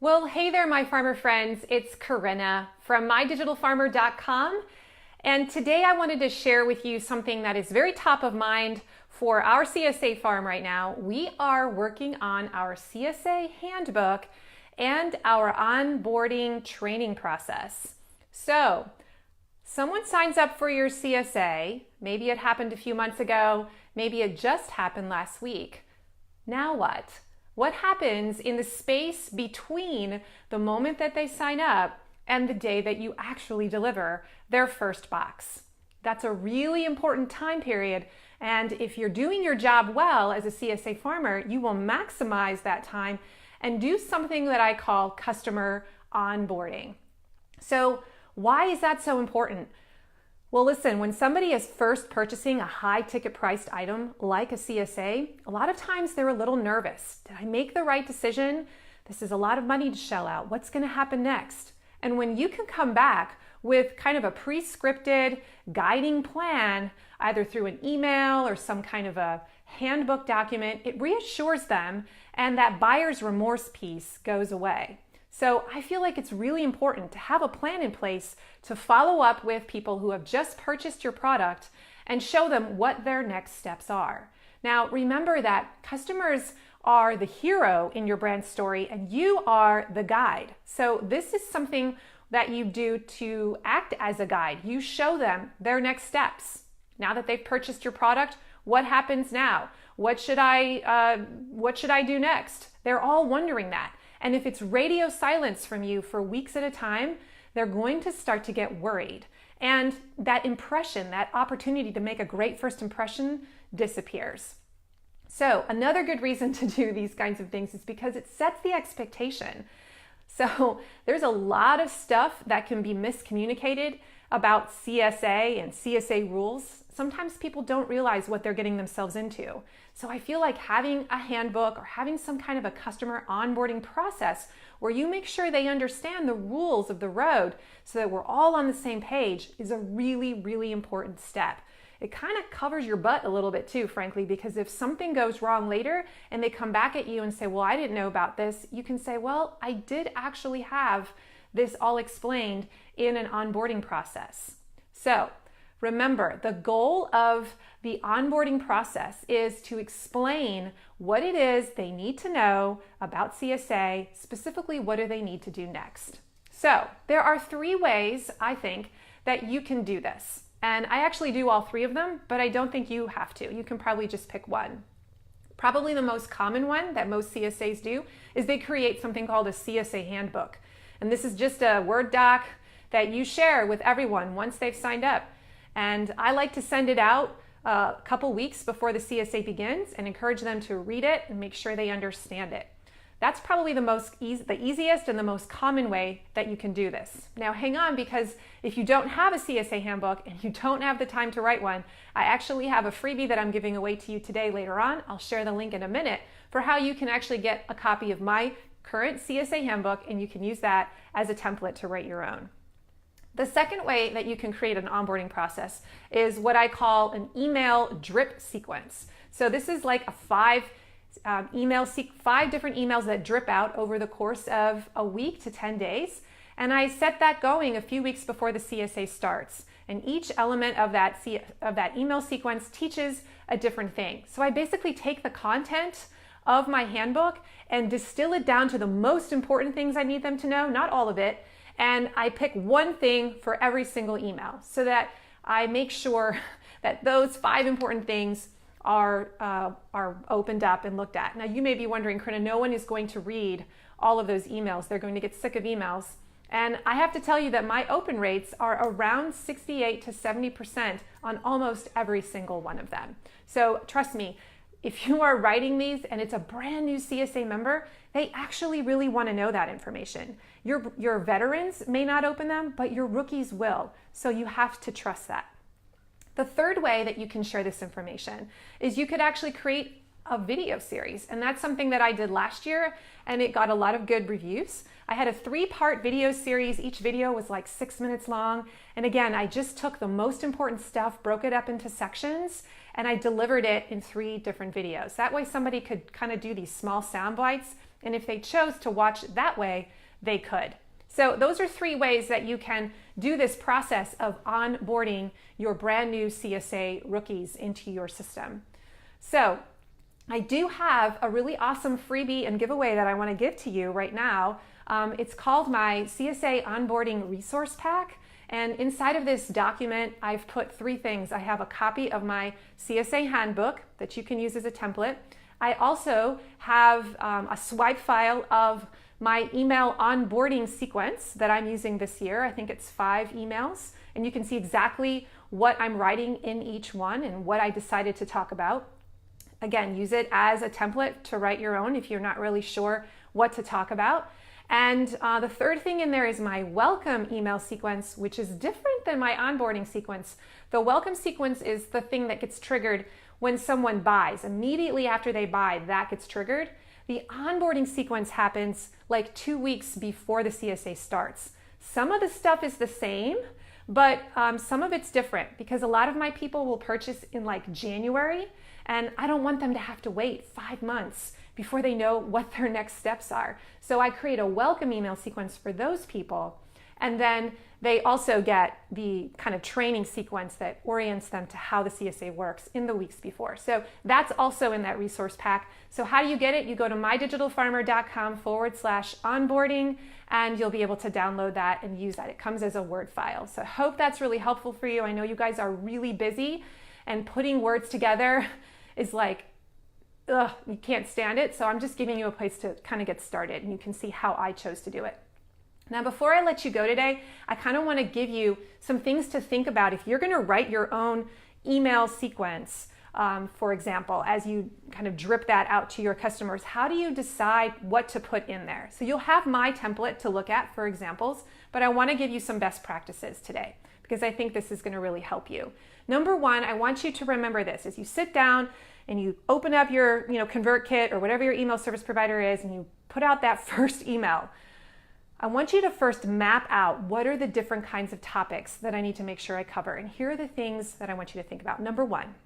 Well, hey there, my farmer friends. It's Corinna from mydigitalfarmer.com. And today I wanted to share with you something that is very top of mind for our CSA farm right now. We are working on our CSA handbook and our onboarding training process. So, someone signs up for your CSA. Maybe it happened a few months ago. Maybe it just happened last week. Now what? What happens in the space between the moment that they sign up and the day that you actually deliver their first box? That's a really important time period, and if you're doing your job well as a CSA farmer, you will maximize that time and do something that I call customer onboarding. So why is that so important? Well, listen, when somebody is first purchasing a high ticket priced item like a CSA, a lot of times they're a little nervous. Did I make the right decision? This is a lot of money to shell out. What's going to happen next? And when you can come back with kind of a pre-scripted guiding plan, either through an email or some kind of a handbook document, it reassures them and that buyer's remorse piece goes away. So I feel like it's really important to have a plan in place to follow up with people who have just purchased your product and show them what their next steps are. Now, remember that customers are the hero in your brand story and you are the guide. So this is something that you do to act as a guide. You show them their next steps. Now that they've purchased your product, what happens now? What should I do next? They're all wondering that. And if it's radio silence from you for weeks at a time, they're going to start to get worried. And that impression, that opportunity to make a great first impression disappears. So another good reason to do these kinds of things is because it sets the expectation. So there's a lot of stuff that can be miscommunicated about CSA and CSA rules. Sometimes people don't realize what they're getting themselves into. So I feel like having a handbook or having some kind of a customer onboarding process where you make sure they understand the rules of the road so that we're all on the same page is a really, really important step. It kind of covers your butt a little bit too, frankly, because if something goes wrong later and they come back at you and say, well, I didn't know about this, you can say, well, I did actually have this all explained in an onboarding process. So remember, the goal of the onboarding process is to explain what it is they need to know about CSA, specifically what do they need to do next. So there are 3 ways, I think, that you can do this. And I actually do all 3 of them, but I don't think you have to. You can probably just pick one. Probably the most common one that most CSAs do is they create something called a CSA handbook. And this is just a Word doc that you share with everyone once they've signed up. And I like to send it out a couple weeks before the CSA begins and encourage them to read it and make sure they understand it. That's probably the easiest and the most common way that you can do this. Now hang on, because if you don't have a CSA handbook and you don't have the time to write one, I actually have a freebie that I'm giving away to you today later on. I'll share the link in a minute for how you can actually get a copy of my current CSA handbook and you can use that as a template to write your own. The second way that you can create an onboarding process is what I call an email drip sequence. So this is like a 5 different emails that drip out over the course of a week to 10 days. And I set that going a few weeks before the CSA starts. And each element of that email sequence teaches a different thing. So I basically take the content of my handbook and distill it down to the most important things I need them to know, not all of it. And I pick one thing for every single email so that I make sure that those 5 important things are opened up and looked at. Now you may be wondering, Corinna, no one is going to read all of those emails. They're going to get sick of emails. And I have to tell you that my open rates are around 68 to 70% on almost every single one of them. So trust me, if you are writing these and it's a brand new CSA member, they actually really want to know that information. Your veterans may not open them, but your rookies will. So you have to trust that. The third way that you can share this information is you could actually create a video series. And that's something that I did last year, and it got a lot of good reviews. I had a 3-part video series. Each video was like 6 minutes long. And again, I just took the most important stuff, broke it up into sections, and I delivered it in 3 different videos. That way somebody could kind of do these small sound bites. And if they chose to watch it that way, they could. So those are 3 ways that you can do this process of onboarding your brand new CSA rookies into your system. So I do have a really awesome freebie and giveaway that I want to give to you right now. It's called my CSA Onboarding Resource Pack. And inside of this document, I've put 3 things. I have a copy of my CSA handbook that you can use as a template. I also have a swipe file of my email onboarding sequence that I'm using this year. I think it's 5 emails, and you can see exactly what I'm writing in each one and what I decided to talk about. Again, use it as a template to write your own if you're not really sure what to talk about. And the 3rd thing in there is my welcome email sequence, which is different than my onboarding sequence. The welcome sequence is the thing that gets triggered when someone buys. Immediately after they buy, that gets triggered. The onboarding sequence happens like 2 weeks before the CSA starts. Some of the stuff is the same, but some of it's different because a lot of my people will purchase in like January, and I don't want them to have to wait 5 months before they know what their next steps are. So I create a welcome email sequence for those people, and then they also get the kind of training sequence that orients them to how the CSA works in the weeks before. So that's also in that resource pack. So how do you get it? You go to mydigitalfarmer.com/onboarding, and you'll be able to download that and use that. It comes as a Word file. So I hope that's really helpful for you. I know you guys are really busy, and putting words together is like, ugh, you can't stand it. So I'm just giving you a place to kind of get started, and you can see how I chose to do it. Now, before I let you go today, I kind of want to give you some things to think about. If you're going to write your own email sequence, for example, as you kind of drip that out to your customers, how do you decide what to put in there? So you'll have my template to look at for examples, but I want to give you some best practices today because I think this is going to really help you. Number 1, I want you to remember this. As you sit down and you open up your ConvertKit or whatever your email service provider is, and you put out that first email, I want you to first map out what are the different kinds of topics that I need to make sure I cover. And here are the things that I want you to think about. Number 1,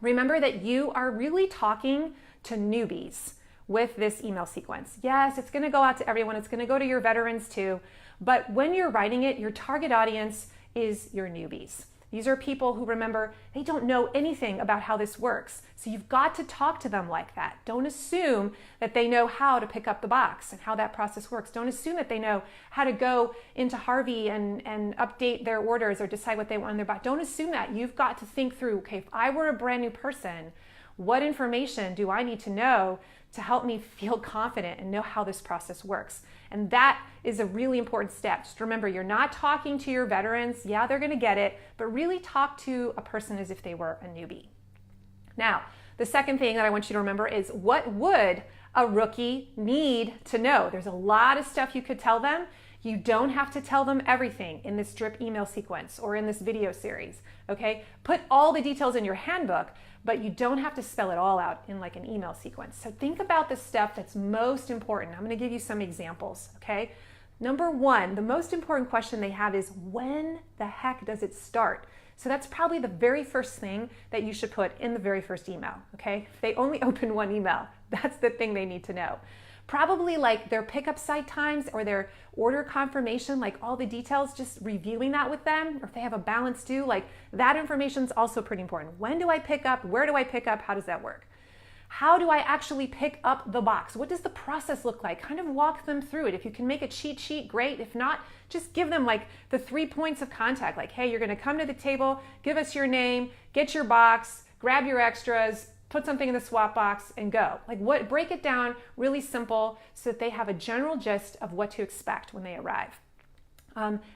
remember that you are really talking to newbies with this email sequence. Yes, it's going to go out to everyone. It's going to go to your veterans too. But when you're writing it, your target audience is your newbies. These are people who, remember, they don't know anything about how this works. So you've got to talk to them like that. Don't assume that they know how to pick up the box and how that process works. Don't assume that they know how to go into Harvey and update their orders or decide what they want in their box. Don't assume that. You've got to think through, okay, if I were a brand new person, what information do I need to know to help me feel confident and know how this process works? And that is a really important step. Just remember, you're not talking to your veterans. Yeah, they're going to get it, but really talk to a person as if they were a newbie. Now, the second thing that I want you to remember is, what would a rookie need to know? There's a lot of stuff you could tell them. You don't have to tell them everything in this drip email sequence or in this video series, okay? Put all the details in your handbook, but you don't have to spell it all out in like an email sequence. So think about the stuff that's most important. I'm going to give you some examples, okay? Number 1, the most important question they have is, when the heck does it start? So that's probably the very first thing that you should put in the very first email, okay? If they only open 1 email, that's the thing they need to know. Probably like their pickup site times or their order confirmation, like all the details, just reviewing that with them, or if they have a balance due, like that information is also pretty important. When do I pick up? Where do I pick up? How does that work? How do I actually pick up the box? What does the process look like? Kind of walk them through it. If you can make a cheat sheet, great. If not, just give them like the 3 points of contact. Like, hey, you're going to come to the table, give us your name, get your box, grab your extras, put something in the swap box and go. Break it down really simple so that they have a general gist of what to expect when they arrive.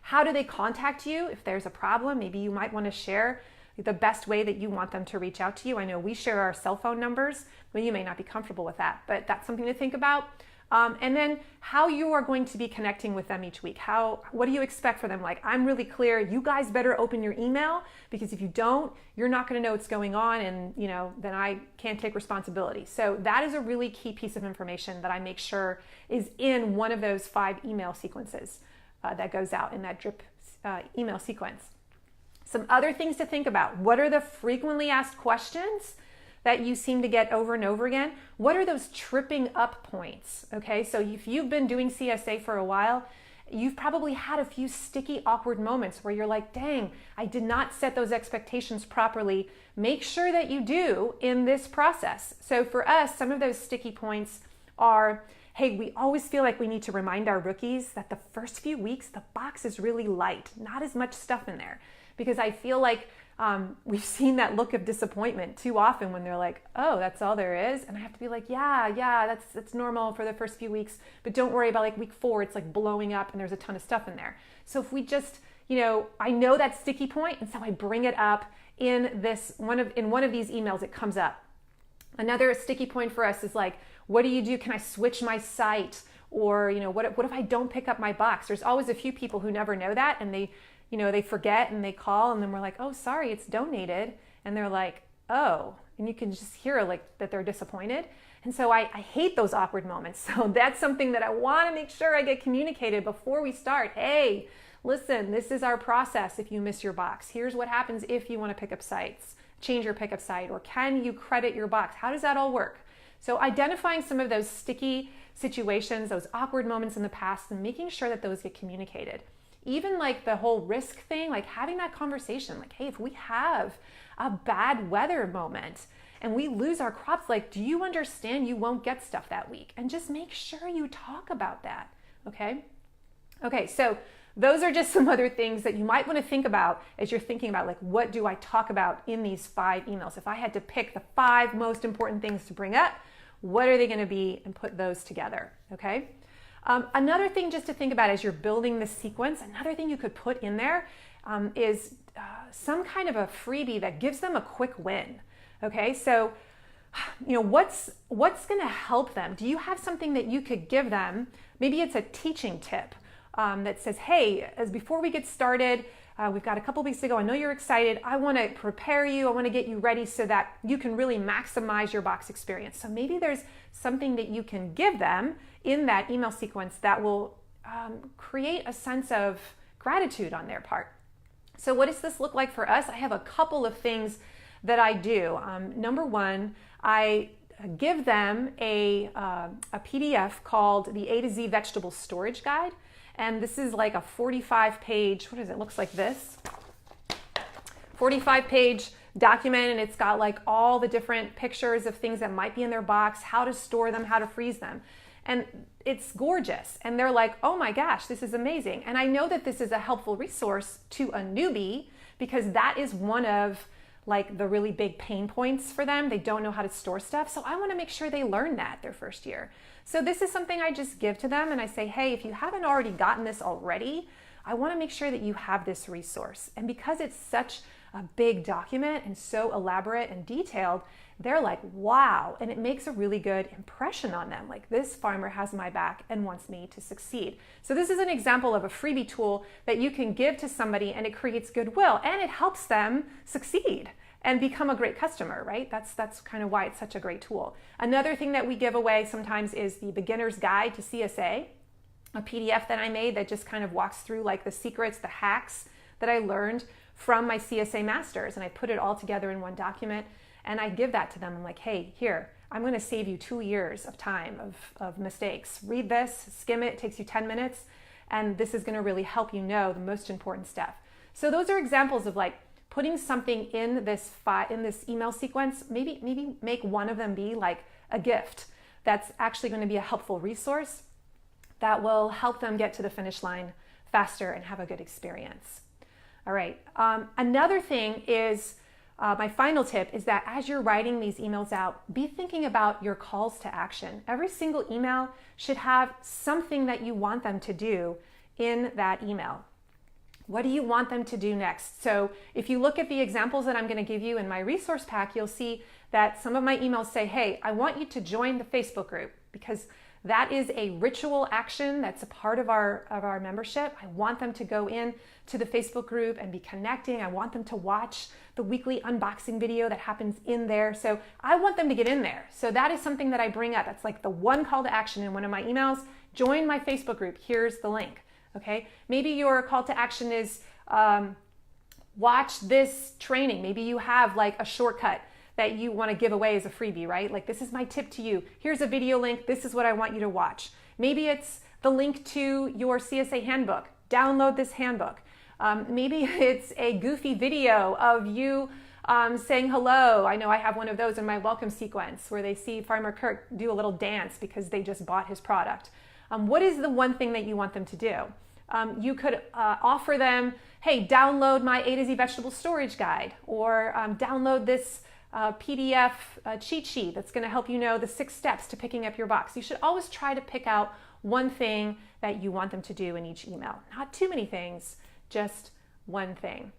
How do they contact you if there's a problem? Maybe you might want to share the best way that you want them to reach out to you. I know we share our cell phone numbers, but you may not be comfortable with that, but that's something to think about. And then how you are going to be connecting with them each week. What do you expect for them? Like, I'm really clear, you guys better open your email, because if you don't, you're not going to know what's going on, and then I can't take responsibility. So that is a really key piece of information that I make sure is in one of those 5 email sequences that goes out in that drip email sequence. Some other things to think about. What are the frequently asked questions that you seem to get over and over again? What are those tripping up points? Okay, so if you've been doing CSA for a while, you've probably had a few sticky, awkward moments where you're like, dang, I did not set those expectations properly. Make sure that you do in this process. So for us, some of those sticky points are, hey, we always feel like we need to remind our rookies that the first few weeks, the box is really light, not as much stuff in there. Because I feel like we've seen that look of disappointment too often when they're like, oh, that's all there is. And I have to be like, yeah, that's normal for the first few weeks, but don't worry about like week 4, it's like blowing up and there's a ton of stuff in there. So if we just, I know that sticky point, and so I bring it up in one of these emails, it comes up. Another sticky point for us is like, what do you do? Can I switch my site? Or, what if I don't pick up my box? There's always a few people who never know that, and they forget and they call, and then we're like, oh, sorry, it's donated. And they're like, oh, and you can just hear like that they're disappointed. And so I hate those awkward moments. So that's something that I want to make sure I get communicated before we start. Hey, listen, this is our process. If you miss your box, here's what happens if you want to pick up sites, change your pickup site, or can you credit your box? How does that all work? So identifying some of those sticky situations, those awkward moments in the past, and making sure that those get communicated. Even like the whole risk thing, like having that conversation, like, hey, if we have a bad weather moment and we lose our crops, like, do you understand you won't get stuff that week? And just make sure you talk about that, okay? Okay, so those are just some other things that you might want to think about as you're thinking about, like, what do I talk about in these 5 emails? If I had to pick the 5 most important things to bring up, what are they going to be, and put those together, okay? Another thing just to think about as you're building this sequence, another thing you could put in there is some kind of a freebie that gives them a quick win. Okay, so what's going to help them? Do you have something that you could give them? Maybe it's a teaching tip that says, hey, as before we get started, we've got a couple weeks to go. I know you're excited. I want to prepare you. I want to get you ready so that you can really maximize your box experience. So maybe there's something that you can give them in that email sequence that will create a sense of gratitude on their part. So what does this look like for us? I have a couple of things that I do. Number one, I give them a PDF called the A to Z Vegetable Storage Guide. And this is like a 45-page, what is it? Looks like this. 45-page document, and it's got like all the different pictures of things that might be in their box, how to store them, how to freeze them. And it's gorgeous. And they're like, oh my gosh, this is amazing. And I know that this is a helpful resource to a newbie because that is one of like the really big pain points for them. They don't know how to store stuff. So I want to make sure they learn that their first year. So this is something I just give to them, and I say, hey, if you haven't already gotten this already, I want to make sure that you have this resource. And because it's such a big document and so elaborate and detailed, they're like, wow. And it makes a really good impression on them. Like, this farmer has my back and wants me to succeed. So this is an example of a freebie tool that you can give to somebody, and it creates goodwill and it helps them succeed and become a great customer, right? That's kind of why it's such a great tool. Another thing that we give away sometimes is the Beginner's Guide to CSA, a PDF that I made that just kind of walks through like the secrets, the hacks that I learned from my CSA masters, and I put it all together in one document, and I give that to them. I'm like, hey, here, I'm going to save you 2 years of time of mistakes. Read this, skim it takes you 10 minutes, and this is going to really help you know the most important stuff. So those are examples of like putting something in this email sequence. Maybe make one of them be like a gift that's actually going to be a helpful resource that will help them get to the finish line faster and have a good experience. All right. Another thing is, my final tip is that as you're writing these emails out, be thinking about your calls to action. Every single email should have something that you want them to do in that email. What do you want them to do next? So if you look at the examples that I'm going to give you in my resource pack, you'll see that some of my emails say, hey, I want you to join the Facebook group, because That is a ritual action that's a part of our membership. I want them to go in to the Facebook group and be connecting. I want them to watch the weekly unboxing video that happens in there. So I want them to get in there. So that is something that I bring up. That's like the one call to action in one of my emails. Join my Facebook group. Here's the link. Okay. Maybe your call to action is watch this training. Maybe you have like a shortcut that you want to give away as a freebie, right? Like, this is my tip to you. Here's a video link. This is what I want you to watch. Maybe it's the link to your CSA handbook. Download this handbook. Maybe it's a goofy video of you saying hello. I know I have one of those in my welcome sequence where they see Farmer Kirk do a little dance because they just bought his product. What is the one thing that you want them to do? You could offer them, hey, download my A to Z vegetable storage guide, or download this PDF cheat sheet that's going to help you know the 6 steps to picking up your box. You should always try to pick out one thing that you want them to do in each email. Not too many things, just one thing.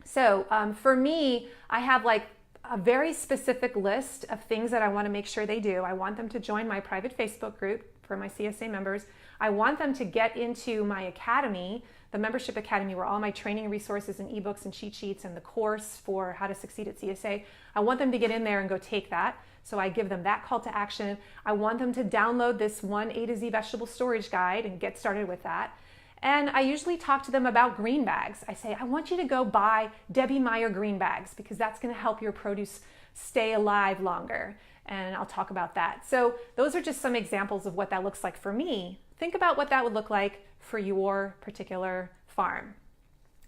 So for me, I have like a very specific list of things that I want to make sure they do. I want them to join my private Facebook group for my CSA members. I want them to get into my academy, the membership academy, where all my training resources and ebooks and cheat sheets and the course for how to succeed at CSA. I want them to get in there and go take that. So I give them that call to action. I want them to download this one A to Z vegetable storage guide and get started with that. And I usually talk to them about green bags. I say, I want you to go buy Debbie Meyer green bags because that's going to help your produce stay alive longer. And I'll talk about that. So those are just some examples of what that looks like for me. Think about what that would look like for your particular farm.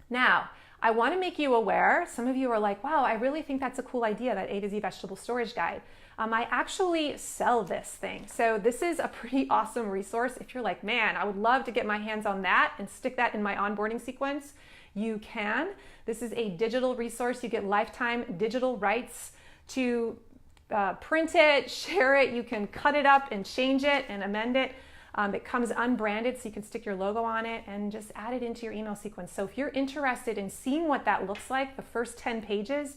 Now, I want to make you aware, some of you are like, wow, I really think that's a cool idea, that A to Z vegetable storage guide. I actually sell this thing. So this is a pretty awesome resource. If you're like, man, I would love to get my hands on that and stick that in my onboarding sequence, you can. This is a digital resource. You get lifetime digital rights to print it, share it. You can cut it up and change it and amend it. It comes unbranded, so you can stick your logo on it and just add it into your email sequence. So if you're interested in seeing what that looks like, the first 10 pages,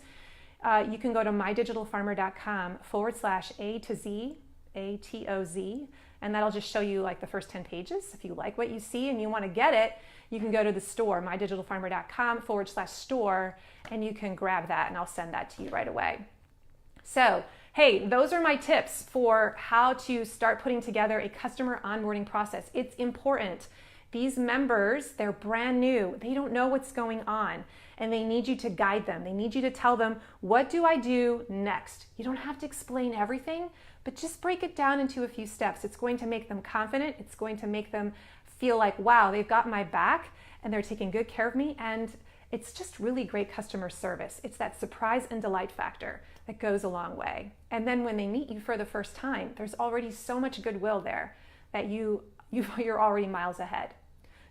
you can go to mydigitalfarmer.com/A to Z, ATOZ, and that'll just show you like the first 10 pages. If you like what you see and you want to get it, you can go to the store, mydigitalfarmer.com/store, and you can grab that and I'll send that to you right away. So, hey, those are my tips for how to start putting together a customer onboarding process. It's important. These members, they're brand new. They don't know what's going on, and they need you to guide them. They need you to tell them, what do I do next? You don't have to explain everything, but just break it down into a few steps. It's going to make them confident. It's going to make them feel like, wow, they've got my back and they're taking good care of me. And it's just really great customer service. It's that surprise and delight factor that goes a long way. And then when they meet you for the first time, there's already so much goodwill there that you're already miles ahead.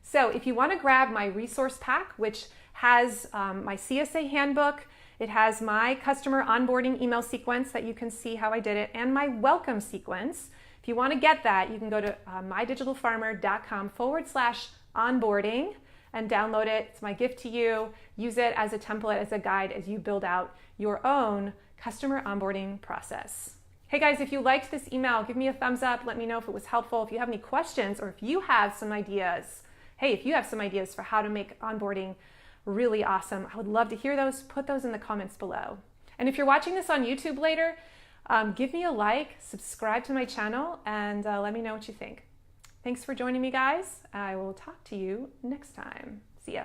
So if you want to grab my resource pack, which has my CSA handbook, it has my customer onboarding email sequence that you can see how I did it, and my welcome sequence. If you want to get that, you can go to mydigitalfarmer.com/onboarding and download it. It's my gift to you. Use it as a template, as a guide, as you build out your own customer onboarding process. Hey guys, if you liked this email, give me a thumbs up. Let me know if it was helpful. If you have any questions, or if you have some ideas, if you have some ideas for how to make onboarding really awesome, I would love to hear those. Put those in the comments below. And if you're watching this on YouTube later, give me a like, subscribe to my channel, and let me know what you think. Thanks for joining me, guys. I will talk to you next time. See ya.